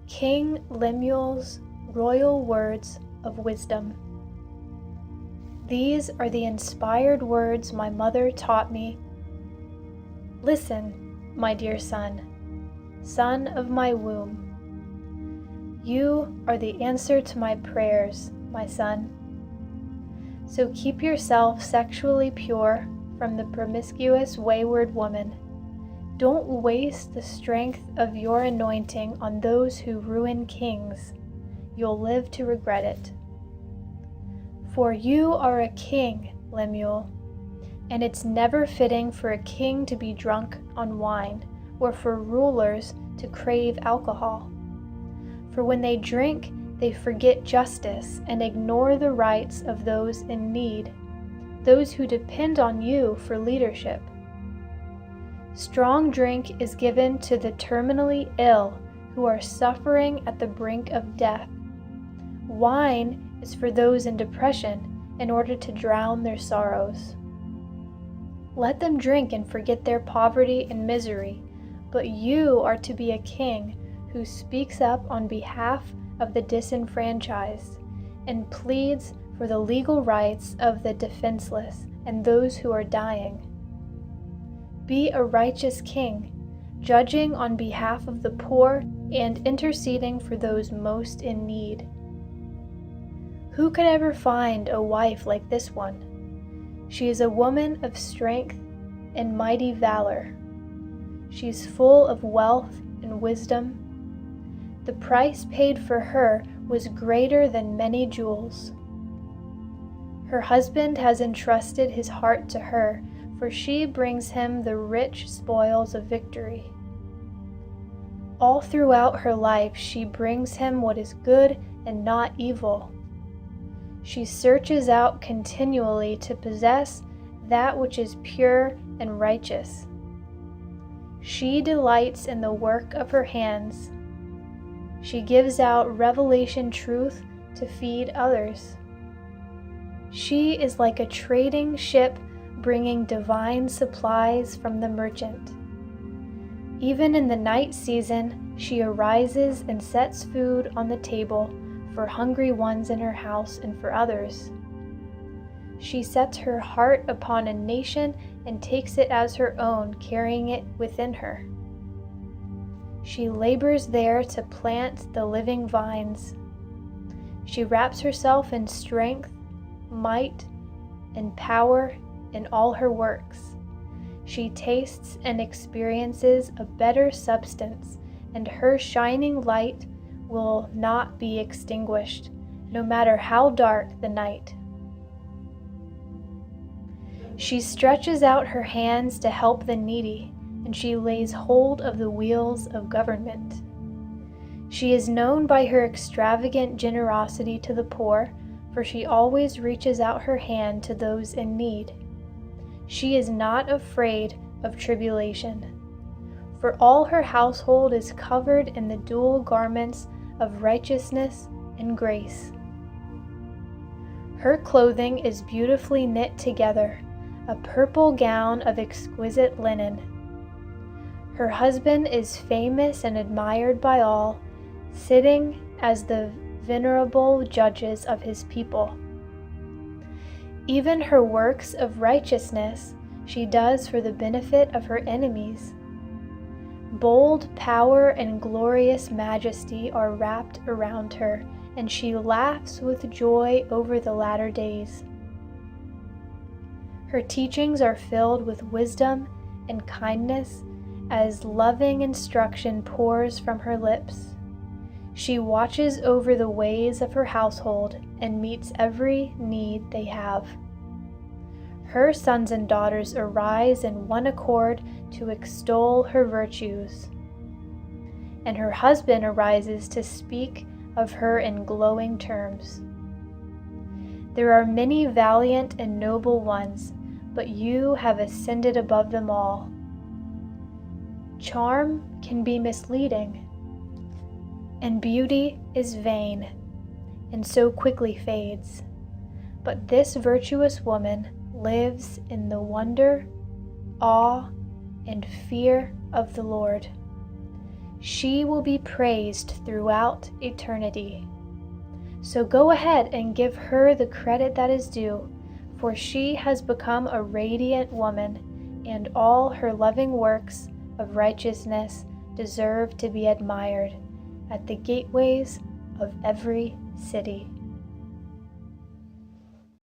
King Lemuel's royal words of wisdom. These are the inspired words my mother taught me. Listen, my dear son, son of my womb. You are the answer to my prayers, my son. So keep yourself sexually pure from the promiscuous, wayward woman. Don't waste the strength of your anointing on those who ruin kings. You'll live to regret it. For you are a king, Lemuel, and it's never fitting for a king to be drunk on wine, or for rulers to crave alcohol. For when they drink, they forget justice and ignore the rights of those in need, those who depend on you for leadership. Strong drink is given to the terminally ill who are suffering at the brink of death. Wine is for those in depression in order to drown their sorrows. Let them drink and forget their poverty and misery, but you are to be a king who speaks up on behalf of the disenfranchised and pleads for the legal rights of the defenseless and those who are dying. Be a righteous king, judging on behalf of the poor and interceding for those most in need. Who could ever find a wife like this one? She is a woman of strength and mighty valor. She is full of wealth and wisdom. The price paid for her was greater than many jewels. Her husband has entrusted his heart to her, for she brings him the rich spoils of victory. All throughout her life she brings him what is good and not evil. She searches out continually to possess that which is pure and righteous. She delights in the work of her hands. She gives out revelation truth to feed others. She is like a trading ship bringing divine supplies from the merchant. Even in the night season, she arises and sets food on the table for hungry ones in her house and for others. She sets her heart upon a nation and takes it as her own, carrying it within her. She labors there to plant the living vines. She wraps herself in strength, might, and power in all her works. She tastes and experiences a better substance, and her shining light will not be extinguished, no matter how dark the night. She stretches out her hands to help the needy, and she lays hold of the wheels of government. She is known by her extravagant generosity to the poor, for she always reaches out her hand to those in need. She is not afraid of tribulation, for all her household is covered in the dual garments of righteousness and grace. Her clothing is beautifully knit together, a purple gown of exquisite linen. Her husband is famous and admired by all, sitting as the venerable judges of his people. Even her works of righteousness she does for the benefit of her enemies. Bold power and glorious majesty are wrapped around her, and she laughs with joy over the latter days. Her teachings are filled with wisdom and kindness, as loving instruction pours from her lips. She watches over the ways of her household and meets every need they have. Her sons and daughters arise in one accord to extol her virtues, and her husband arises to speak of her in glowing terms. There are many valiant and noble ones, but you have ascended above them all. Charm can be misleading, and beauty is vain, and so quickly fades. But this virtuous woman lives in the wonder, awe, and fear of the Lord. She will be praised throughout eternity. So go ahead and give her the credit that is due, for she has become a radiant woman, and all her loving works of righteousness deserve to be admired at the gateways of every city.